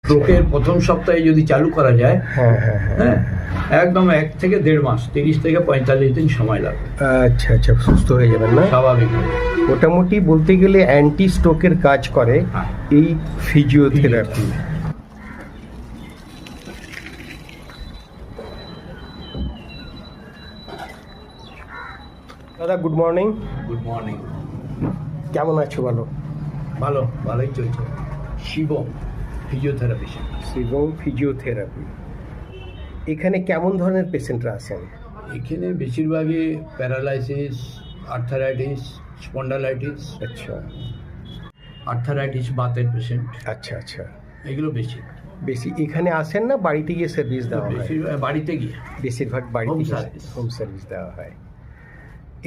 স্ট্রোকের প্রথম সপ্তাহে যদি চালু করা যায়, হ্যাঁ একদম 1 থেকে 1.5 মাস, 30 থেকে 45 দিন সময় লাগবে। আচ্ছা আচ্ছা, সুস্থ হয়ে যাবেন না? স্বাভাবিক। মোটামুটি বলতে গেলে অ্যান্টি স্ট্রোকের কাজ করে এই ফিজিওথেরাপি। দাদা গুড মর্নিং। Good morning. কেমন আছো? বলো। ভালোই চলছে। শিবম ফিজিওথেরাপি। শিবম ফিজিওথেরাপি। এখানে কেমন ধরনের পেশেন্টরা আসেন? এখানে বেশিরভাগই প্যারালাইসিস, আর্থারাইটিস, স্পন্ডালাইটিস। আচ্ছা আর্থারাইটিস, বাতের পেশেন্ট। আচ্ছা আচ্ছা, এগুলো বেশি এখানে আসেন না বাড়িতে গিয়ে সার্ভিস দেওয়া হয়? বাড়িতে গিয়ে, বেশিরভাগ বাড়িতে হোম সার্ভিস। হোম সার্ভিস দেওয়া হয়।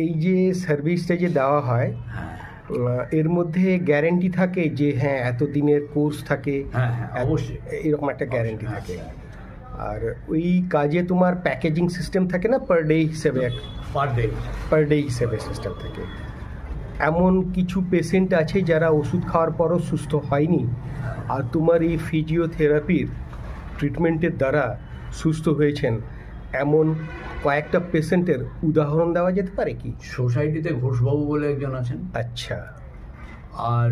এই যে সার্ভিসটা যে দেওয়া হয়, হ্যাঁ এর মধ্যে গ্যারেন্টি থাকে যে হ্যাঁ এত দিনের কোর্স থাকে? হ্যাঁ অবশ্যই এরকম একটা গ্যারেন্টি হ্যাঁ, থাকে। আর ওই কাজে তোমার প্যাকেজিং সিস্টেম থাকে না, পার ডে হিসেবে? পার ডে হিসেবে সিস্টেম থাকে। এমন কিছু পেশেন্ট আছে যারা ওষুধ খাওয়ার পরও সুস্থ হয়নি, আর তোমার এই ফিজিওথেরাপির ট্রিটমেন্টের দ্বারা সুস্থ হয়েছেন, এমন কয়েকটা পেশেন্টের উদাহরণ দেওয়া যেতে পারে কি? সোসাইটিতে ঘোষবাবু বলে একজন আছেন। আচ্ছা। আর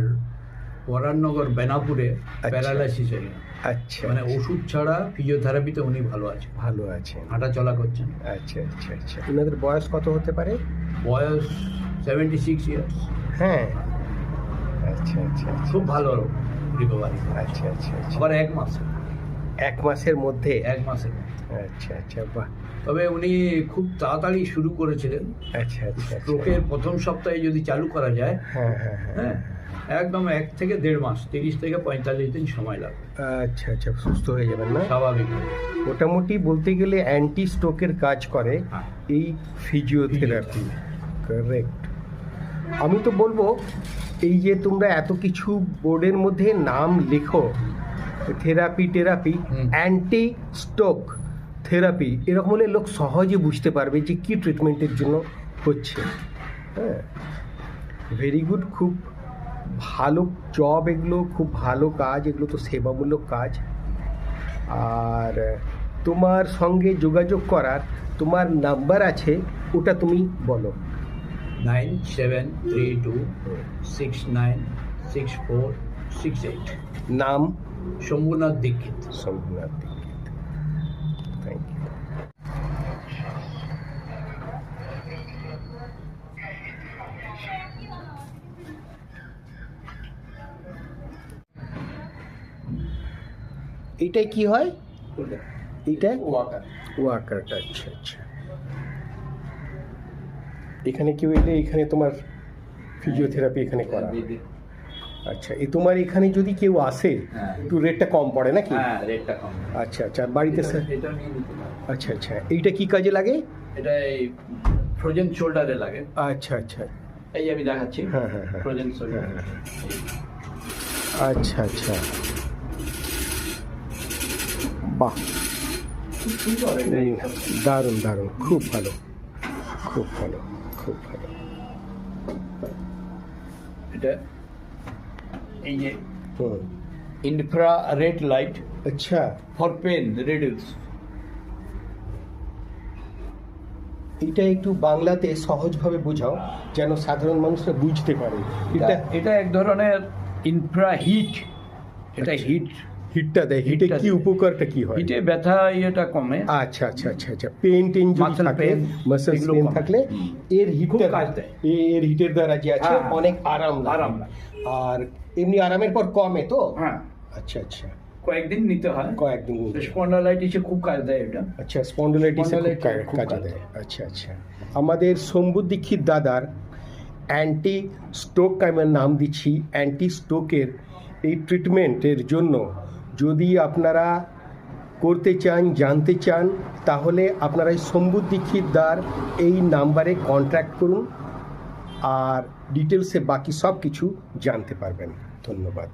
পরাননগর বেনাপুরে প্যারালাইসিস এর, আচ্ছা, মানে ওষুধ ছাড়া ফিজিওথেরাপিতে উনি ভালো আছেন, হাঁটা চলা করছেন। আচ্ছা আচ্ছা আচ্ছা। ওনাদের বয়স কত হতে পারে? বয়স 76 ইয়ার্স। হ্যাঁ। আচ্ছা আচ্ছা, খুব ভালো রিকভারি। আচ্ছা আচ্ছা আচ্ছা। আবার 1 মাসের মধ্যে? 1 মাসের। আচ্ছা আচ্ছা, বাহ। তবে উনি খুব তাড়াতাড়ি শুরু করেছিলেন। আচ্ছা আচ্ছা। স্ট্রোকের প্রথম সপ্তাহে যদি চালু করা যায়, হ্যাঁ একদম 1 থেকে 1.5 মাস, 30 থেকে 45 দিন সময় লাগবে। আচ্ছা আচ্ছা, সুস্থ হয়ে যাবেন না? স্বাভাবিক। মোটামুটি বলতে গেলে অ্যান্টি স্ট্রোকের কাজ করে এই ফিজিওথেরাপি। কারেক্ট। আমি তো বলবো এই যে তোমরা এত কিছু বোর্ডের মধ্যে নাম লেখো, থেরাপি অ্যান্টি স্ট্রোক থেরাপি, এরকম হলে লোক সহজে বুঝতে পারবে যে কী ট্রিটমেন্টের জন্য হচ্ছে। হ্যাঁ, ভেরি গুড, খুব ভালো জব এগুলো, খুব ভালো কাজ এগুলো, তো সেবামূলক কাজ। আর তোমার সঙ্গে যোগাযোগ করার তোমার নাম্বার আছে, ওটা তুমি বলো। 9732696468। নাম? শম্ভুনাথ দীক্ষিত। Thank you. এইটাই কি হয়? এইটা ওয়াকারটা। আচ্ছা আচ্ছা। এখানে কেউ এলে এখানে তোমার ফিজিওথেরাপি এখানে করা? আচ্ছা, তোমার এখানে যদি কেউ আসে একটু রেটটা কম পড়ে নাকি? হ্যাঁ, রেটটা কম। আচ্ছা আচ্ছা। বাড়িতে স্যার? এটা নিয়ে নিতে পারেন। আচ্ছা আচ্ছা। এইটা কি কাজে লাগে? এটা এই ফ্রোজেন শোল্ডারে লাগে। আচ্ছা আচ্ছা। এই আমি দেখাচ্ছি। হ্যাঁ, ফ্রোজেন শোল্ডার। আচ্ছা আচ্ছা, বাহ, দারুণ দারুণ, খুব ভালো। এটা এই যে ইনফ্রারেড লাইট। আচ্ছা, ফর পেন রিডিউস। এটা একটু বাংলাতে সহজভাবে বোঝাও যেন সাধারণ মানুষরা বুঝতে পারে। এটা এক ধরনের ইনফ্রা হিট। এটা হিটটা দেয়। হিটে কি উপকারটা কি হয়? হিটে ব্যথা ইয়েটা কমে। আচ্ছা আচ্ছা আচ্ছা আচ্ছা। পেন যদি থাকে, মাসল পেন থাকলে এর হিটটা কাজ দেয়। এর হিটের দ্বারা যে আছে অনেক আরাম লাগে। আর এমনি আরামের পর কমে তো? হ্যাঁ। আচ্ছা আচ্ছা, কয়েকদিন নিতে হয়। কয়েকদিন। স্পন্ডালাইটিসে খুব কাজ দেয় এটা। আচ্ছা, স্পন্ডালাইটিসে খুব কাজ দেয়। আচ্ছা আচ্ছা। আমাদের শম্ভু দীক্ষিত দাদার অ্যান্টি স্ট্রোক, আমি নাম দিচ্ছি অ্যান্টি স্ট্রোকের এই ট্রিটমেন্টের জন্য যদি আপনারা করতে চান, জানতে চান, তাহলে আপনারা এই শম্ভু দীক্ষিত দার এই নাম্বারে কন্ট্যাক্ট করুন, আর ডিটেলসে বাকি সব কিছু জানতে পারবেন। ধন্যবাদ।